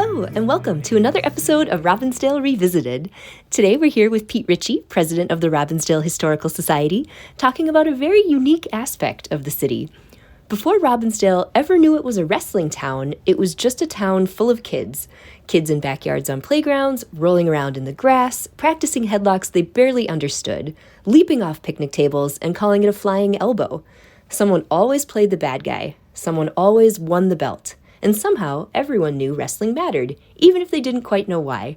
Hello, and welcome to another episode of Robbinsdale Revisited. Today we're here with Pete Ritchie, president of the Robbinsdale Historical Society, talking about a very unique aspect of the city. Before Robbinsdale ever knew it was a wrestling town, it was just a town full of kids. Kids in backyards on playgrounds, rolling around in the grass, practicing headlocks they barely understood, leaping off picnic tables and calling it a flying elbow. Someone always played the bad guy. Someone always won the belt. And somehow, everyone knew wrestling mattered, even if they didn't quite know why.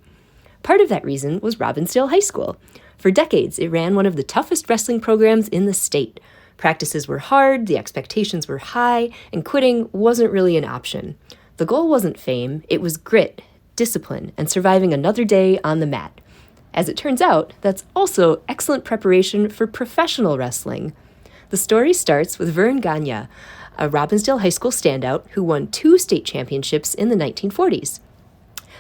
Part of that reason was Robbinsdale High School. For decades, it ran one of the toughest wrestling programs in the state. Practices were hard, the expectations were high, and quitting wasn't really an option. The goal wasn't fame, it was grit, discipline, and surviving another day on the mat. As it turns out, that's also excellent preparation for professional wrestling. The story starts with Verne Gagne, a Robbinsdale High School standout who won 2 state championships in the 1940s.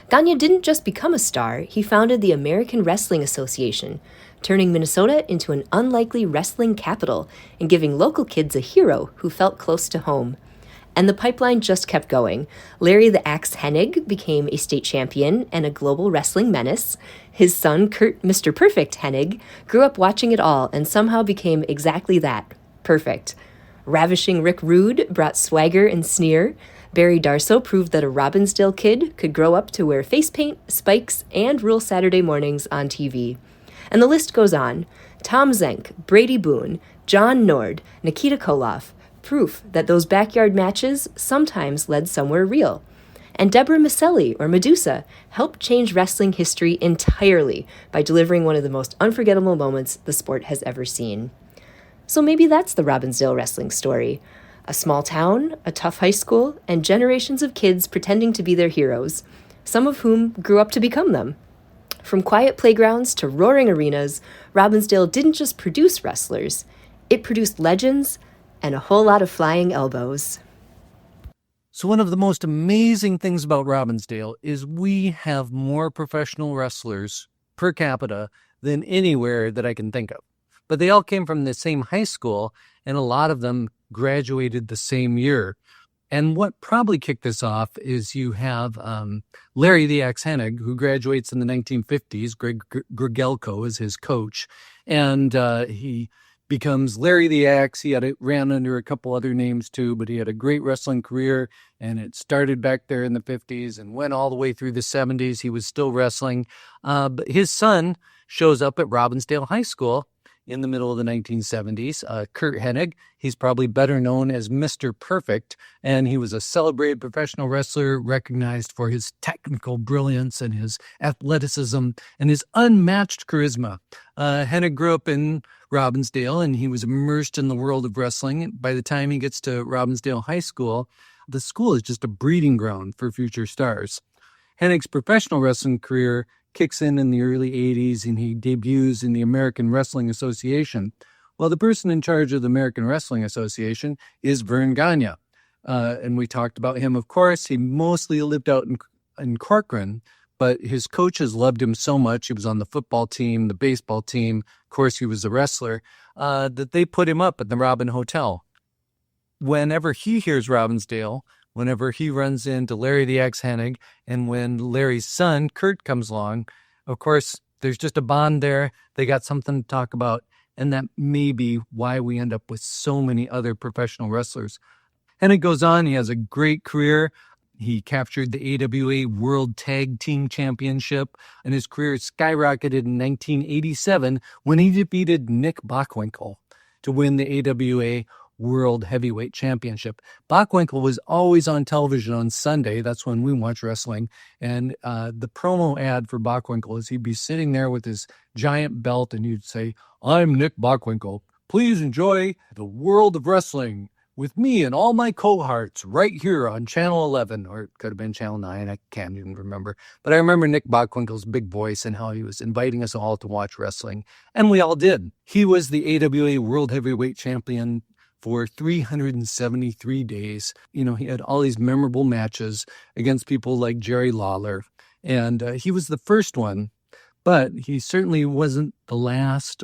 Gagne didn't just become a star, he founded the American Wrestling Association, turning Minnesota into an unlikely wrestling capital and giving local kids a hero who felt close to home. And the pipeline just kept going. Larry the Axe Hennig became a state champion and a global wrestling menace. His son, Curt Mr. Perfect Hennig, grew up watching it all and somehow became exactly that, perfect. Ravishing Rick Rude brought swagger and sneer. Barry Darsow proved that a Robbinsdale kid could grow up to wear face paint, spikes, and rule Saturday mornings on TV. And the list goes on. Tom Zenk, Brady Boone, John Nord, Nikita Koloff, proof that those backyard matches sometimes led somewhere real. And Deborah Miceli, or Madusa, helped change wrestling history entirely by delivering one of the most unforgettable moments the sport has ever seen. So maybe that's the Robbinsdale wrestling story. A small town, a tough high school, and generations of kids pretending to be their heroes, some of whom grew up to become them. From quiet playgrounds to roaring arenas, Robbinsdale didn't just produce wrestlers, it produced legends and a whole lot of flying elbows. So one of the most amazing things about Robbinsdale is we have more professional wrestlers per capita than anywhere that I can think of. But they all came from the same high school, and a lot of them graduated the same year. And what probably kicked this off is you have Larry the Axe Hennig, who graduates in the 1950s. Greg Gregelko is his coach, and he becomes Larry the Axe. He ran under a couple other names too, but he had a great wrestling career, and it started back there in the 50s and went all the way through the 70s. He was still wrestling. But his son shows up at Robbinsdale High School in the middle of the 1970s. Curt Hennig, he's probably better known as Mr. Perfect, and he was a celebrated professional wrestler recognized for his technical brilliance and his athleticism and his unmatched charisma. Hennig grew up in Robbinsdale, and he was immersed in the world of wrestling. By the time he gets to Robbinsdale High School, the school is just a breeding ground for future stars. Hennig's professional wrestling career kicks in the early 80s, and he debuts in the American Wrestling Association. Well, the person in charge of the American Wrestling Association is Verne Gagne. And we talked about him, of course. He mostly lived out in Corcoran, but his coaches loved him so much. He was on the football team, the baseball team. Of course, he was a wrestler, that they put him up at the Robin Hotel. Whenever he hears Robbinsdale, whenever he runs into Larry the Axe Hennig, and when Larry's son, Curt, comes along, of course, there's just a bond there. They got something to talk about, and that may be why we end up with so many other professional wrestlers. Hennig goes on. He has a great career. He captured the AWA World Tag Team Championship, and his career skyrocketed in 1987 when he defeated Nick Bockwinkel to win the AWA World Heavyweight Championship. Bockwinkel was always on television on Sunday. That's when we watch wrestling. And the promo ad for Bockwinkel is he'd be sitting there with his giant belt, and he'd say, "I'm Nick Bockwinkel. Please enjoy the world of wrestling with me and all my cohorts right here on Channel 11, or it could have been Channel 9. I can't even remember. But I remember Nick Bockwinkel's big voice and how he was inviting us all to watch wrestling. And we all did. He was the AWA World Heavyweight Champion for 373 days. You know, he had all these memorable matches against people like Jerry Lawler. And he was the first one, but he certainly wasn't the last.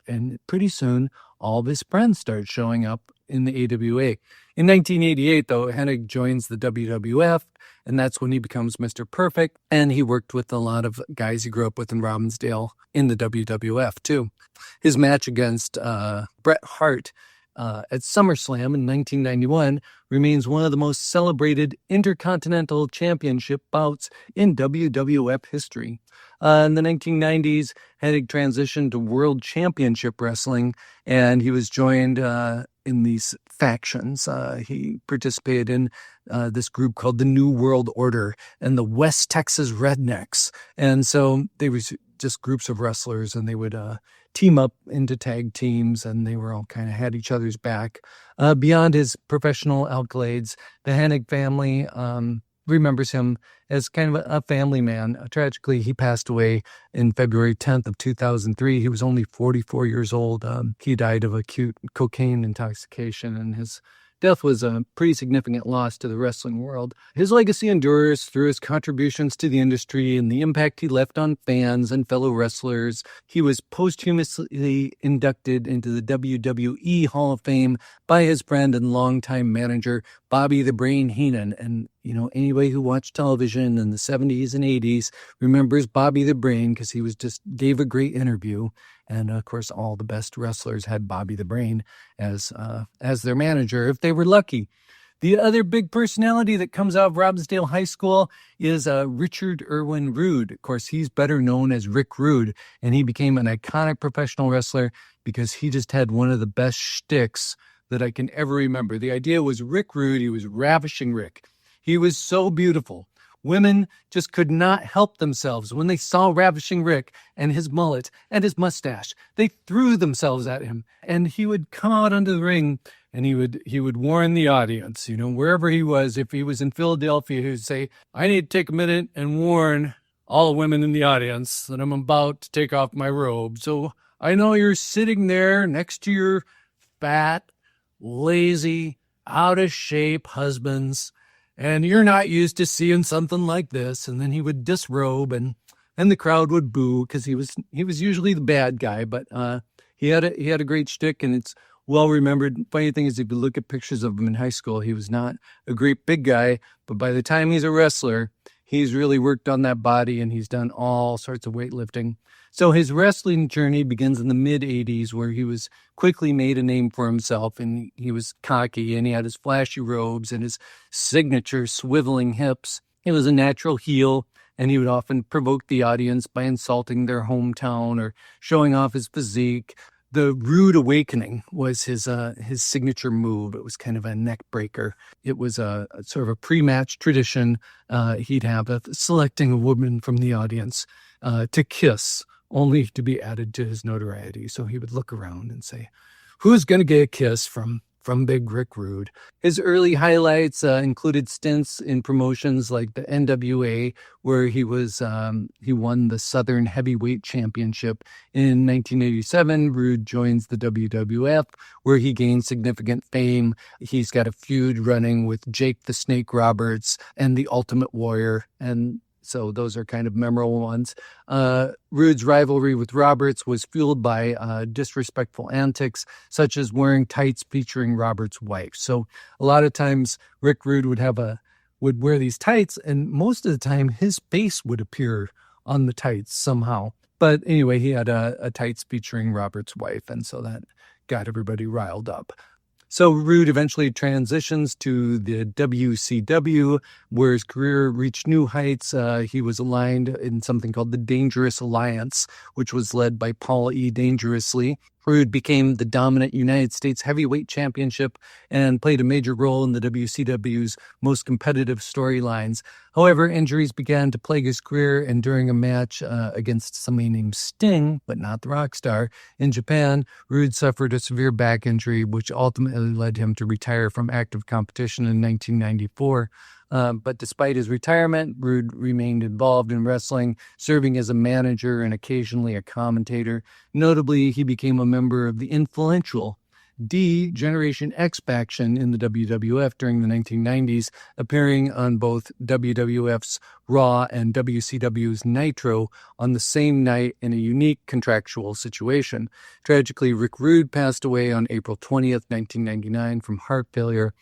And pretty soon, all of his friends started showing up in the AWA. In 1988, though, Hennig joins the WWF, and that's when he becomes Mr. Perfect, and he worked with a lot of guys he grew up with in Robbinsdale in the WWF, too. His match against Bret Hart at SummerSlam in 1991 remains one of the most celebrated Intercontinental Championship bouts in WWF history. In the 1990s, Hennig transitioned to World Championship Wrestling, and he was joined in these factions. He participated in this group called the New World Order and the West Texas Rednecks. And so they were just groups of wrestlers, and they would team up into tag teams, and they were all kind of had each other's back. Beyond his professional accolades, the Hennig family remembers him as kind of a family man. Tragically, he passed away in February 10th of 2003. He was only 44 years old. He died of acute cocaine intoxication, and his death was a pretty significant loss to the wrestling world. His legacy endures through his contributions to the industry and the impact he left on fans and fellow wrestlers. He was posthumously inducted into the WWE Hall of Fame by his friend and longtime manager, Bobby the Brain Heenan. And, you know, anybody who watched television in the 70s and 80s remembers Bobby the Brain because he was just gave a great interview. And, of course, all the best wrestlers had Bobby the Brain as their manager, if they were lucky. The other big personality that comes out of Robbinsdale High School is Richard Irwin Rude. Of course, he's better known as Rick Rude, and he became an iconic professional wrestler because he just had one of the best shticks that I can ever remember. The idea was Rick Rude. He was ravishing Rick. He was so beautiful. Women just could not help themselves when they saw Ravishing Rick and his mullet and his mustache. They threw themselves at him, and he would come out onto the ring, and he would warn the audience, you know, wherever he was. If he was in Philadelphia, he would say, "I need to take a minute and warn all the women in the audience that I'm about to take off my robe. So I know you're sitting there next to your fat, lazy, out of shape husbands, and you're not used to seeing something like this." And then he would disrobe, and the crowd would boo because he was usually the bad guy, but he had a great shtick, and it's well remembered. Funny thing is, if you look at pictures of him in high school, he was not a great big guy, but by the time he's a wrestler, he's really worked on that body, and he's done all sorts of weightlifting. So his wrestling journey begins in the mid-'80s, where he was quickly made a name for himself, and he was cocky, and he had his flashy robes and his signature swiveling hips. He was a natural heel, and he would often provoke the audience by insulting their hometown or showing off his physique. The Rude Awakening was his signature move. It was kind of a neck breaker. It was a sort of a pre-match tradition. He'd have selecting a woman from the audience to kiss, only to be added to his notoriety. So he would look around and say, "Who's going to get a kiss from Big Rick Rude?" His early highlights included stints in promotions like the NWA, where he won the Southern Heavyweight Championship. In 1987, Rude joins the WWF, where he gained significant fame. He's got a feud running with Jake the Snake Roberts and the Ultimate Warrior, and so those are kind of memorable ones. Rude's rivalry with Roberts was fueled by disrespectful antics, such as wearing tights featuring Roberts' wife. So a lot of times Rick Rude would wear these tights, and most of the time his face would appear on the tights somehow. But anyway, he had a tights featuring Roberts' wife, and so that got everybody riled up. So Rude eventually transitions to the WCW, where his career reached new heights. He was aligned in something called the Dangerous Alliance, which was led by Paul E. Dangerously. Rude became the dominant United States Heavyweight Championship and played a major role in the WCW's most competitive storylines. However, injuries began to plague his career, and during a match against somebody named Sting, but not the rock star, in Japan, Rude suffered a severe back injury, which ultimately led him to retire from active competition in 1994. But despite his retirement, Rude remained involved in wrestling, serving as a manager and occasionally a commentator. Notably, he became a member of the influential D, Generation X faction in the WWF during the 1990s, appearing on both WWF's Raw and WCW's Nitro on the same night in a unique contractual situation. Tragically, Rick Rude passed away on April 20th, 1999 from heart failure.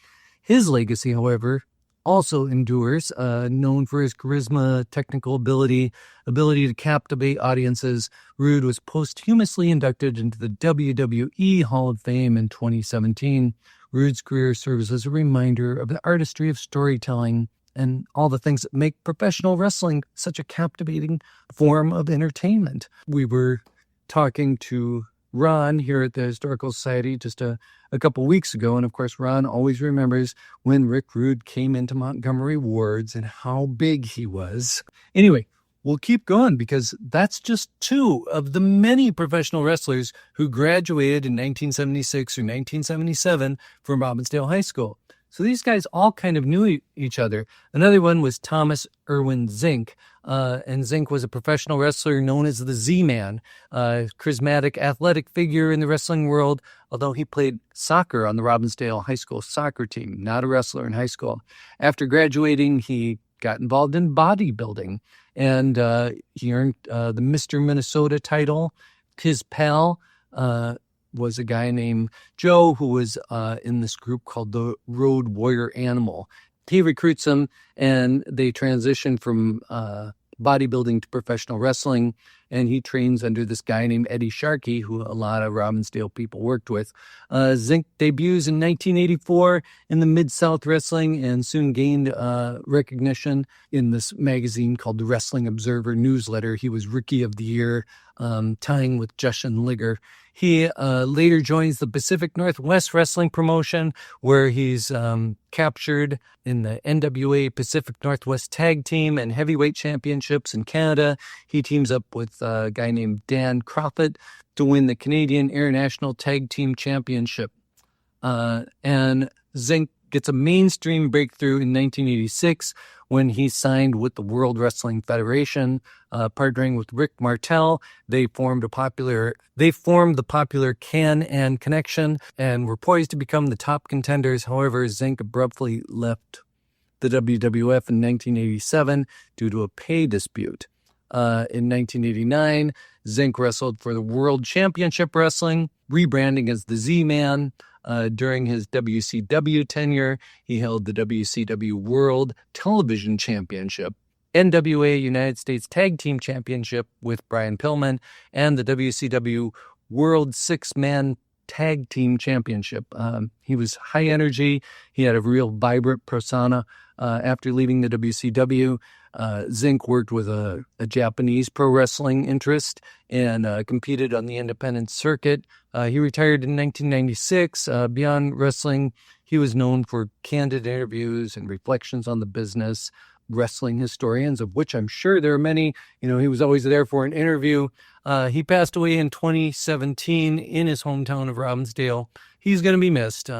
His legacy, however, also endures, known for his charisma, technical ability to captivate audiences. Rude was posthumously inducted into the WWE Hall of Fame in 2017. Rude's career serves as a reminder of the artistry of storytelling and all the things that make professional wrestling such a captivating form of entertainment. We were talking to Ron here at the Historical Society just a couple weeks ago, and of course Ron always remembers when Rick Rude came into Montgomery Wards and how big he was. Anyway, we'll keep going because that's just two of the many professional wrestlers who graduated in 1976 or 1977 from Robbinsdale High School. So these guys all kind of knew each other. Another one was Thomas Irwin Zink. And Zink was a professional wrestler known as the Z-Man, charismatic, athletic figure in the wrestling world, although he played soccer on the Robbinsdale High School soccer team, not a wrestler in high school. After graduating, he got involved in bodybuilding, and he earned the Mr. Minnesota title. His pal was a guy named Joe who was in this group called the Road Warrior Animal. He recruits him, and they transition from bodybuilding to professional wrestling, and he trains under this guy named Eddie Sharkey, who a lot of Robbinsdale people worked with. Zink debuts in 1984 in the Mid-South Wrestling and soon gained recognition in this magazine called the Wrestling Observer newsletter. He was Rookie of the Year, tying with Jushin Liger. He later joins the Pacific Northwest Wrestling promotion, where he's captured in the NWA Pacific Northwest Tag Team and Heavyweight Championships in Canada. He teams up with a guy named Dan Crawford to win the Canadian International Tag Team Championship. And Zink gets a mainstream breakthrough in 1986 when he signed with the World Wrestling Federation, partnering with Rick Martel. They formed the popular Can-Am Connection and were poised to become the top contenders. However, Zink abruptly left the WWF in 1987 due to a pay dispute. In 1989, Zink wrestled for the World Championship Wrestling, rebranding as the Z-Man. During his WCW tenure, he held the WCW World Television Championship, NWA United States Tag Team Championship with Brian Pillman, and the WCW World Six-Man Tag Team Championship. He was high energy. He had a real vibrant persona. After leaving the WCW, Zink worked with a Japanese pro wrestling interest and competed on the independent circuit. He retired in 1996. Beyond wrestling, he was known for candid interviews and reflections on the business. Wrestling historians, of which I'm sure there are many, he was always there for an interview. He passed away in 2017 in his hometown of Robbinsdale. He's going to be missed.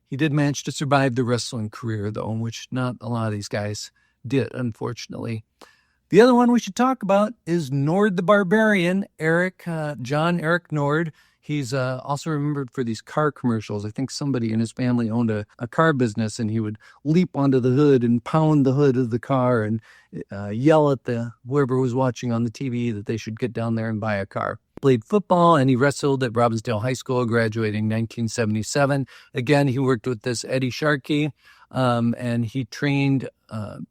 He did manage to survive the wrestling career, though, which not a lot of these guys did, unfortunately. The other one we should talk about is Nord the Barbarian, John Eric Nord. He's also remembered for these car commercials. I think somebody in his family owned a car business, and he would leap onto the hood and pound the hood of the car and yell at whoever was watching on the TV that they should get down there and buy a car. Played football, and he wrestled at Robbinsdale High School, graduating in 1977. Again, he worked with this Eddie Sharkey, and he trained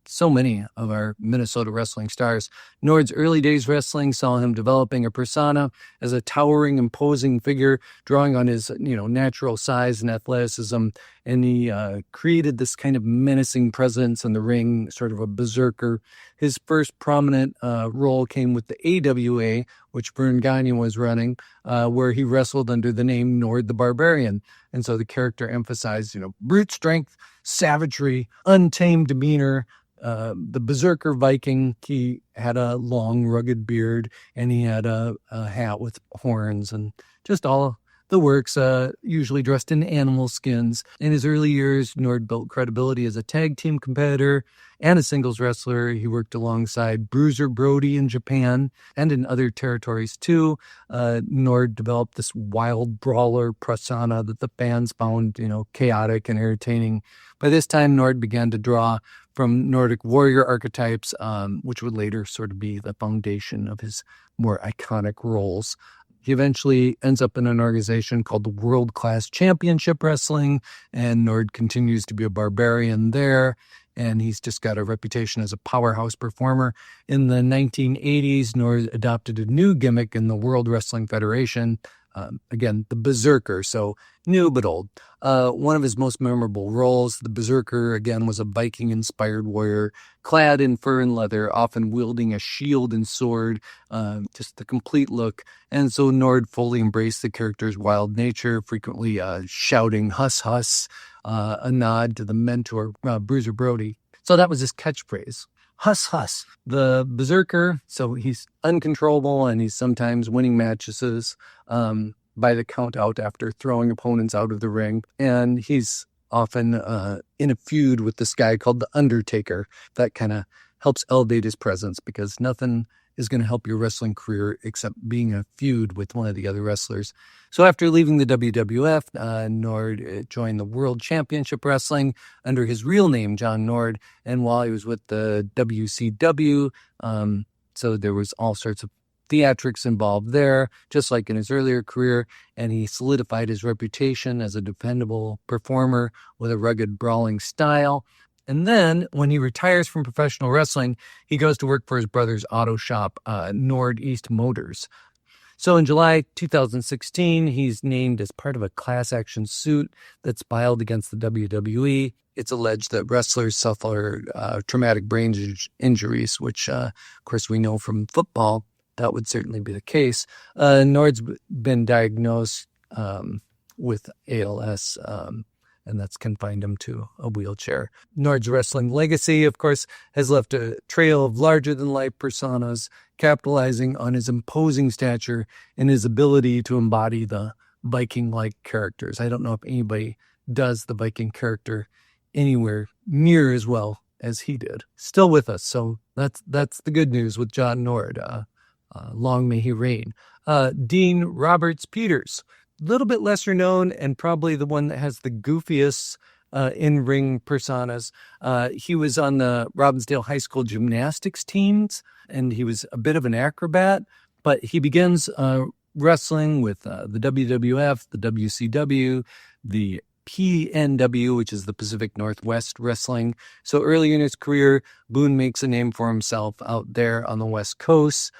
so many of our Minnesota wrestling stars. Nord's early days wrestling saw him developing a persona as a towering, imposing figure, drawing on his, natural size and athleticism. And he created this kind of menacing presence in the ring, sort of a berserker. His first prominent role came with the AWA, which Verne Gagne was running, where he wrestled under the name Nord the Barbarian. And so the character emphasized, brute strength, savagery, untamed demeanor. The berserker Viking, he had a long, rugged beard, and he had a hat with horns, and just all the works, usually dressed in animal skins. In his early years, Nord built credibility as a tag team competitor and a singles wrestler. He worked alongside Bruiser Brody in Japan and in other territories too. Nord developed this wild brawler persona that the fans found, chaotic and entertaining. By this time, Nord began to draw from Nordic warrior archetypes, which would later sort of be the foundation of his more iconic roles. He eventually ends up in an organization called the World Class Championship Wrestling, and Nord continues to be a barbarian there, and he's just got a reputation as a powerhouse performer. In the 1980s, Nord adopted a new gimmick in the World Wrestling Federation, again, the Berserker, so new but old. One of his most memorable roles, the Berserker, again, was a Viking-inspired warrior, clad in fur and leather, often wielding a shield and sword, just the complete look. And so Nord fully embraced the character's wild nature, frequently shouting, "Huss, huss," a nod to the mentor, Bruiser Brody. So that was his catchphrase. Huss, huss. The Berserker, so he's uncontrollable and he's sometimes winning matches by the count out after throwing opponents out of the ring. And he's often in a feud with this guy called the Undertaker. That kind of helps elevate his presence because nothing is going to help your wrestling career except being in a feud with one of the other wrestlers. So after leaving the WWF, Nord joined the World Championship Wrestling under his real name, John Nord. And while he was with the WCW, so there was all sorts of theatrics involved there, just like in his earlier career. And he solidified his reputation as a dependable performer with a rugged, brawling style. And then when he retires from professional wrestling, he goes to work for his brother's auto shop, Northeast Motors. So in July 2016, he's named as part of a class action suit that's filed against the WWE. It's alleged that wrestlers suffer traumatic brain injuries, which, of course, we know from football that would certainly be the case. Nord's been diagnosed with ALS, and that's confined him to a wheelchair. Nord's wrestling legacy, of course, has left a trail of larger-than-life personas, capitalizing on his imposing stature and his ability to embody the Viking-like characters. I don't know if anybody does the Viking character anywhere near as well as he did. Still with us, so that's the good news with John Nord. Long may he reign. Dean Roberts Peters. A little bit lesser known and probably the one that has the goofiest in-ring personas. He was on the Robbinsdale High School gymnastics teams, and he was a bit of an acrobat, but he begins wrestling with the WWF, the WCW, the PNW, which is the Pacific Northwest Wrestling. So early in his career, Boone makes a name for himself out there on the West Coast.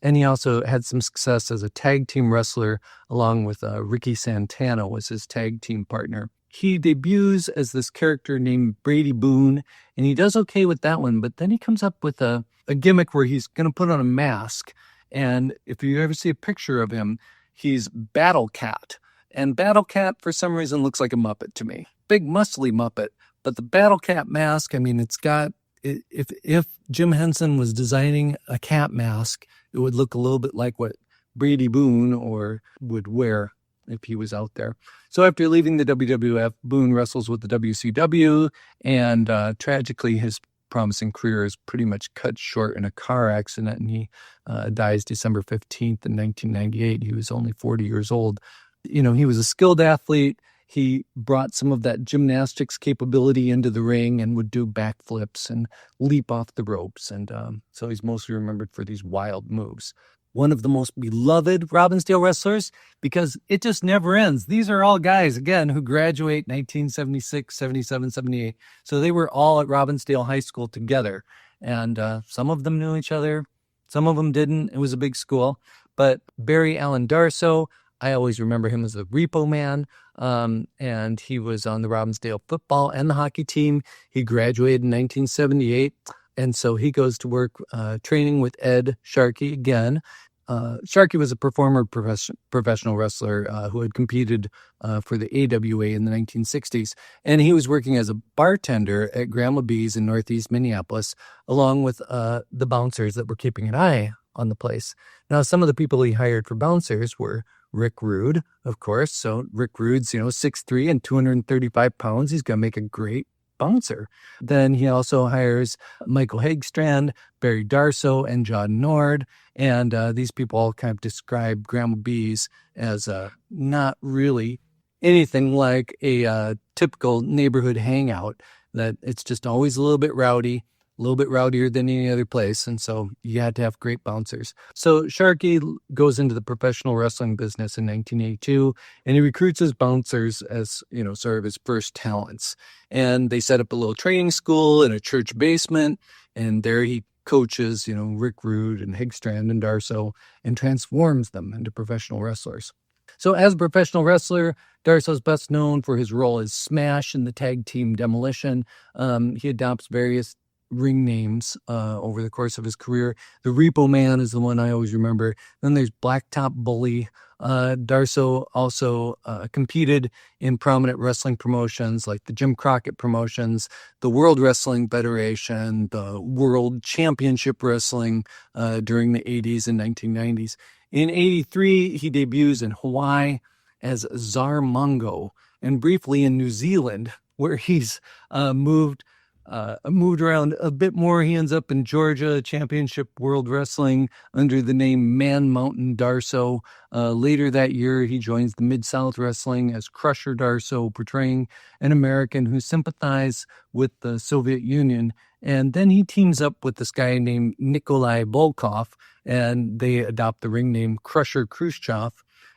And he also had some success as a tag team wrestler, along with Ricky Santana was his tag team partner. He debuts as this character named Brady Boone, and he does okay with that one, but then he comes up with a gimmick where he's going to put on a mask. And if you ever see a picture of him, he's Battle Cat. And Battle Cat, for some reason, looks like a Muppet to me. Big, muscly Muppet. But the Battle Cat mask, I mean, it's got... If Jim Henson was designing a cat mask, it would look a little bit like what Brady Boone would wear if he was out there. So after leaving the WWF, Boone wrestles with the WCW, and tragically his promising career is pretty much cut short in a car accident, and he dies December 15th in 1998. He was only 40 years old. He was a skilled athlete. He brought some of that gymnastics capability into the ring and would do backflips and leap off the ropes. And so he's mostly remembered for these wild moves. One of the most beloved Robbinsdale wrestlers because it just never ends. These are all guys, again, who graduate 1976, 77, 78. So they were all at Robbinsdale High School together. And some of them knew each other. Some of them didn't. It was a big school. But Barry Allen Darsow, I always remember him as the Repo Man, and he was on the Robbinsdale football and the hockey team. He graduated in 1978, and so he goes to work training with Ed Sharkey again. Sharkey was a former professional wrestler who had competed for the AWA in the 1960s, and he was working as a bartender at Grandma B's in Northeast Minneapolis, along with the bouncers that were keeping an eye on the place. Now, some of the people he hired for bouncers were Rick Rude, of course. So Rick Rude's, 6'3" and 235 pounds. He's going to make a great bouncer. Then he also hires Michael Hagstrand, Barry Darsow, and John Nord. And these people all kind of describe Grandma B's as not really anything like a typical neighborhood hangout, that it's just always a little bit rowdy, a little bit rowdier than any other place. And so you had to have great bouncers. So Sharkey goes into the professional wrestling business in 1982, and he recruits his bouncers as, sort of his first talents. And they set up a little training school in a church basement, and there he coaches, Rick Rude and Hagstrand and Darsow, and transforms them into professional wrestlers. So as a professional wrestler, Darsow's best known for his role as Smash in the tag team Demolition. He adopts various ring names over the course of his career. The Repo Man is the one I always remember. Then there's Blacktop Bully. Darsow also competed in prominent wrestling promotions like the Jim Crockett promotions, the World Wrestling Federation, the World Championship Wrestling during the 80s and 1990s. In 83, he debuts in Hawaii as Czar Mongo, and briefly in New Zealand, where he's moved around a bit more. He ends up in Georgia Championship World Wrestling under the name Man Mountain Darsow. Later that year, he joins the Mid-South Wrestling as Crusher Darsow, portraying an American who sympathized with the Soviet Union. And then he teams up with this guy named Nikolai Volkov, and they adopt the ring name Crusher Khrushchev.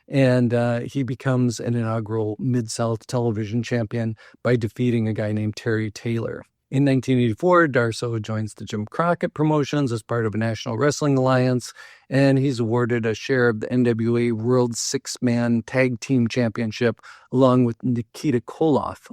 And he becomes an inaugural Mid-South television champion by defeating a guy named Terry Taylor. In 1984, Darsow joins the Jim Crockett promotions as part of a National Wrestling Alliance, and he's awarded a share of the NWA World Six-Man Tag Team Championship along with Nikita Koloff.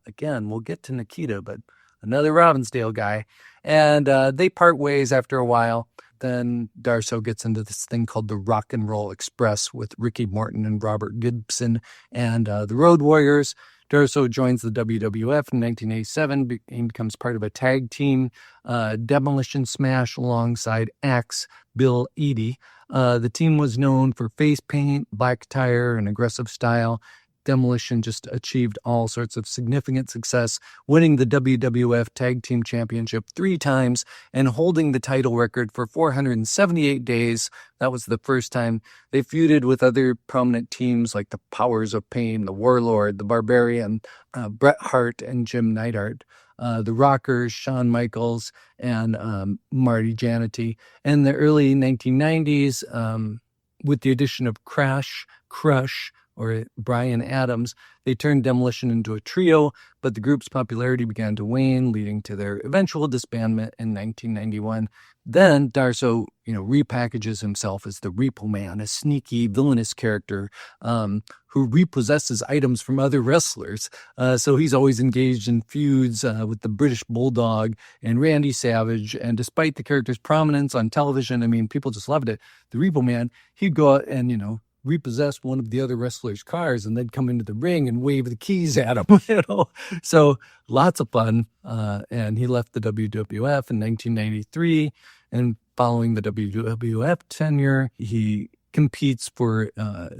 Again, we'll get to Nikita, but another Robbinsdale guy. And they part ways after a while. Then Darsow gets into this thing called the Rock and Roll Express with Ricky Morton and Robert Gibson and the Road Warriors. Darsow joins the WWF in 1987 and becomes part of a tag team, Demolition Smash, alongside Axe Bill Eadie. The team was known for face paint, black attire, and aggressive style. Demolition just achieved all sorts of significant success, winning the WWF Tag Team Championship 3 times and holding the title record for 478 days. That was the first time. They feuded with other prominent teams like the Powers of Pain, the Warlord, the Barbarian, Bret Hart, and Jim Neidhart. The Rockers, Shawn Michaels, and Marty Jannetty. In the early 1990s, with the addition of Crush, or Brian Adams, they turned Demolition into a trio, but the group's popularity began to wane, leading to their eventual disbandment in 1991. Then Darsow, repackages himself as the Repo Man, a sneaky, villainous character who repossesses items from other wrestlers. So he's always engaged in feuds with the British Bulldog and Randy Savage. And despite the character's prominence on television, people just loved it. The Repo Man, he'd go out and, repossess one of the other wrestlers' cars and then come into the ring and wave the keys at him, So lots of fun. And he left the WWF in 1993. And following the WWF tenure, he competes for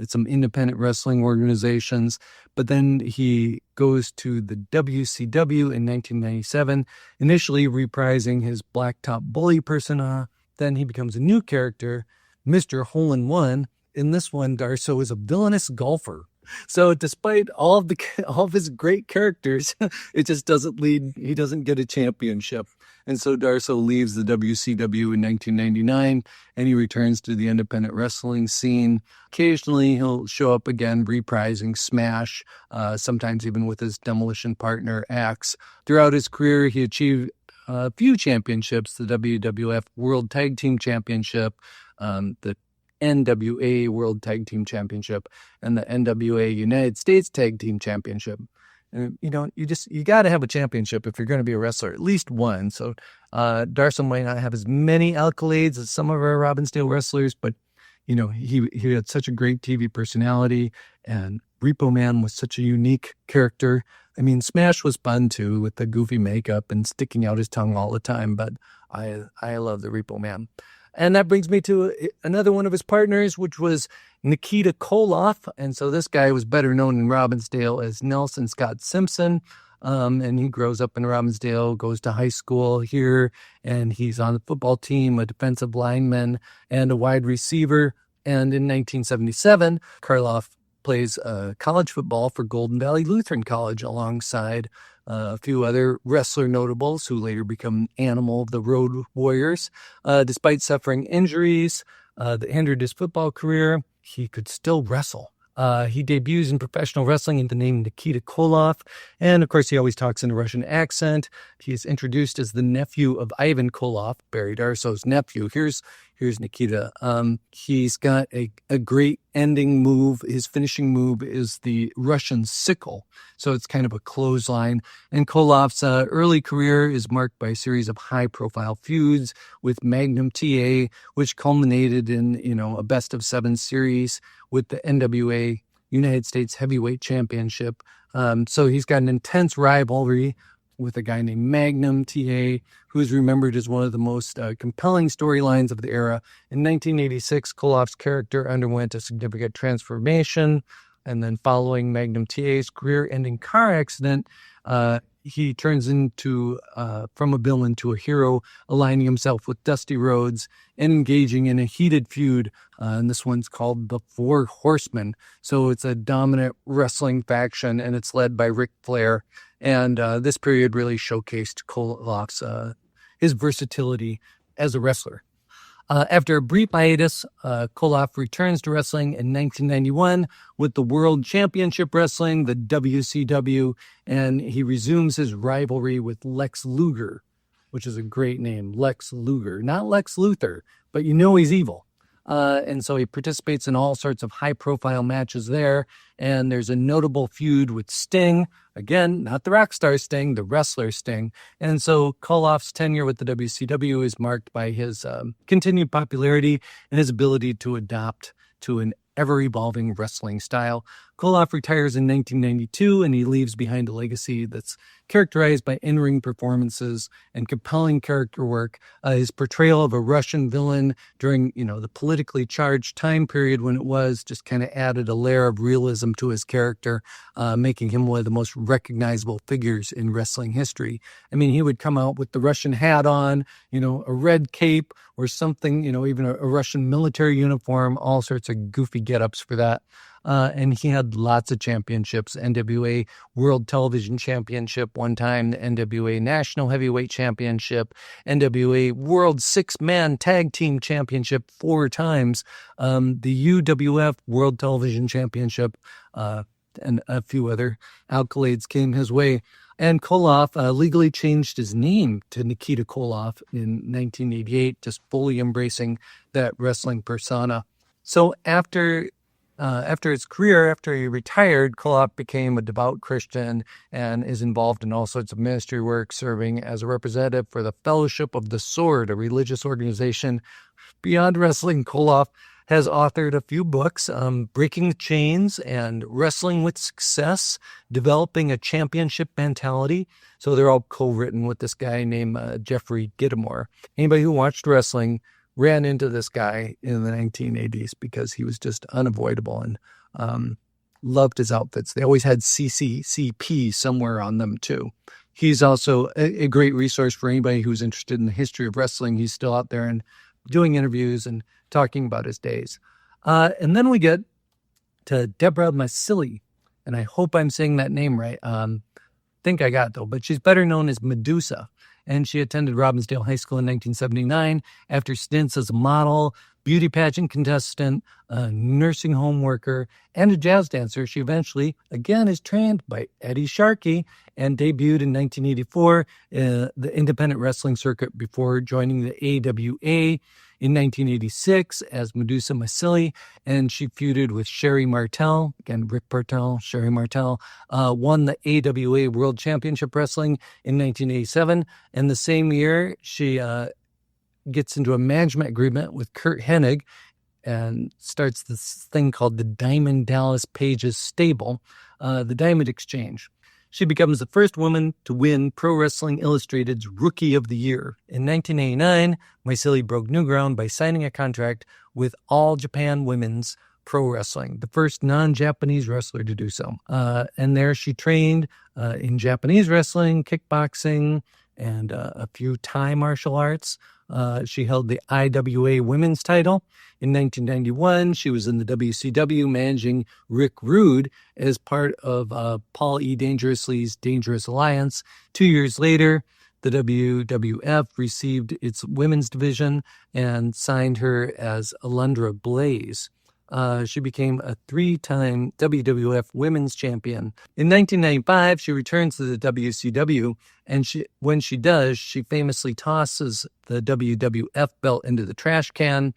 some independent wrestling organizations. But then he goes to the WCW in 1997, initially reprising his Blacktop Bully persona. Then he becomes a new character, Mr. Hole-in-One. In this one, Darsow is a villainous golfer. So despite all of his great characters, it just doesn't he doesn't get a championship. And so Darsow leaves the WCW in 1999, and he returns to the independent wrestling scene. Occasionally, he'll show up again, reprising Smash, sometimes even with his Demolition partner, Axe. Throughout his career, he achieved a few championships, the WWF World Tag Team Championship, the NWA World Tag Team Championship, and the NWA United States Tag Team Championship. And, you got to have a championship if you're going to be a wrestler, at least one. So Darsow might not have as many accolades as some of our Robbinsdale wrestlers, but, he had such a great TV personality, and Repo Man was such a unique character. Smash was fun too, with the goofy makeup and sticking out his tongue all the time, but I love the Repo Man. And that brings me to another one of his partners, which was Nikita Koloff. And so this guy was better known in Robbinsdale as Nelson Scott Simpson. And he grows up in Robbinsdale, goes to high school here, and he's on the football team, a defensive lineman, and a wide receiver. And in 1977, Koloff plays college football for Golden Valley Lutheran College alongside a few other wrestler notables who later become Animal of the Road Warriors. Despite suffering injuries that hindered his football career, he could still wrestle. He debuts in professional wrestling in the name Nikita Koloff, and of course he always talks in a Russian accent. He is introduced as the nephew of Ivan Koloff, Barry Darsow's nephew. Here's Nikita. He's got a great ending move. His finishing move is the Russian sickle, so it's kind of a clothesline. And Koloff's early career is marked by a series of high-profile feuds with Magnum TA, which culminated in a best-of-7 series with the NWA United States Heavyweight Championship. So he's got an intense rivalry with a guy named Magnum TA, who is remembered as one of the most compelling storylines of the era. In 1986, Koloff's character underwent a significant transformation, and then following Magnum TA's career-ending car accident, he turns into from a villain to a hero, aligning himself with Dusty Rhodes and engaging in a heated feud. And this one's called the Four Horsemen. So it's a dominant wrestling faction, and it's led by Ric Flair. And this period really showcased Koloff's his versatility as a wrestler. After a brief hiatus, Koloff returns to wrestling in 1991 with the World Championship Wrestling, the WCW, and he resumes his rivalry with Lex Luger, which is a great name, Lex Luger. Not Lex Luthor, but he's evil. And so he participates in all sorts of high-profile matches there, and there's a notable feud with Sting. Again, not the rock star Sting, the wrestler Sting. And so Koloff's tenure with the WCW is marked by his continued popularity and his ability to adapt to an ever-evolving wrestling style. Koloff retires in 1992, and he leaves behind a legacy that's characterized by in-ring performances and compelling character work. His portrayal of a Russian villain during, the politically charged time period when it was just kind of added a layer of realism to his character, making him one of the most recognizable figures in wrestling history. I mean, he would come out with the Russian hat on, a red cape or something, even a Russian military uniform, all sorts of goofy get-ups for that. And he had lots of championships, NWA World Television Championship one time, the NWA National Heavyweight Championship, NWA World Six-Man Tag Team Championship 4 times, the UWF World Television Championship, and a few other accolades came his way. And Koloff legally changed his name to Nikita Koloff in 1988, just fully embracing that wrestling persona. So after his career, after he retired, Koloff became a devout Christian and is involved in all sorts of ministry work, serving as a representative for the Fellowship of the Sword, a religious organization. Beyond wrestling, Koloff has authored a few books, Breaking the Chains and Wrestling with Success, Developing a Championship Mentality. So they're all co-written with this guy named Jeffrey Gittimore. Anybody who watched wrestling ran into this guy in the 1980s because he was just unavoidable and loved his outfits. They always had CCCP somewhere on them too. He's also a great resource for anybody who's interested in the history of wrestling. He's still out there and doing interviews and talking about his days. And then we get to Deborah Masili, and I hope I'm saying that name right. Think I got it though, but she's better known as Madusa. And she attended Robbinsdale High School in 1979. After stints as a model, beauty pageant contestant, a nursing home worker, and a jazz dancer, she eventually, again, is trained by Eddie Sharkey and debuted in 1984 the independent wrestling circuit before joining the AWA in 1986 as Madusa Masili, and she feuded with Sherry Martel, again, Rick Bartel, Sherry Martel, won the AWA World Championship Wrestling in 1987, and the same year she gets into a management agreement with Curt Hennig and starts this thing called the Diamond Dallas Pages Stable, the Diamond Exchange. She becomes the first woman to win Pro Wrestling Illustrated's Rookie of the Year. In 1989, Maiseli broke new ground by signing a contract with All Japan Women's Pro Wrestling, the first non-Japanese wrestler to do so. And there she trained in Japanese wrestling, kickboxing, and a few Thai martial arts. She held the IWA women's title. In 1991, she was in the WCW managing Rick Rude as part of Paul E. Dangerously's Dangerous Alliance. 2 years later, the WWF received its women's division and signed her as Alundra Blaze. She became a 3-time WWF Women's Champion. In 1995, she returns to the WCW, and when she does, she famously tosses the WWF belt into the trash can.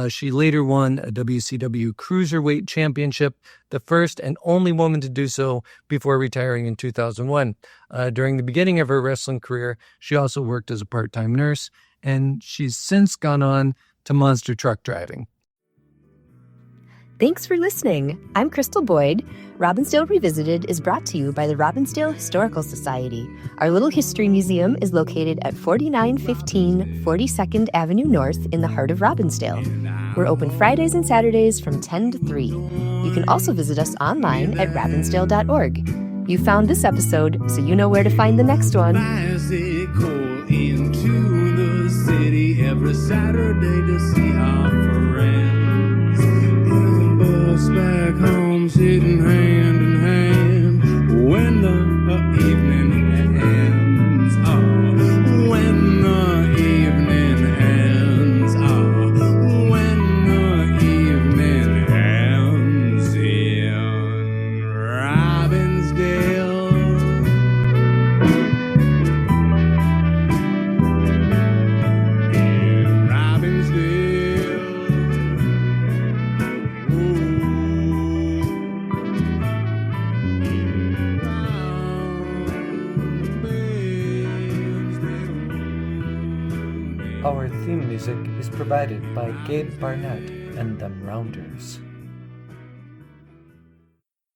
She later won a WCW Cruiserweight Championship, the first and only woman to do so before retiring in 2001. During the beginning of her wrestling career, she also worked as a part-time nurse, and she's since gone on to monster truck driving. Thanks for listening. I'm Crystal Boyd. Robbinsdale Revisited is brought to you by the Robbinsdale Historical Society. Our little history museum is located at 4915 42nd Avenue North in the heart of Robbinsdale. We're open Fridays and Saturdays from 10 to 3. You can also visit us online at robbinsdale.org. You found this episode, so you know where to find the next one. Bicycle into the city every Saturday to see our friends. Back home, sitting hand in hand when the evening ends. Oh, when the evening ends. Oh, when the evening ends in Robbinsdale. In Robbinsdale. Ooh. Our theme music is provided by Gabe Barnett and the Rounders.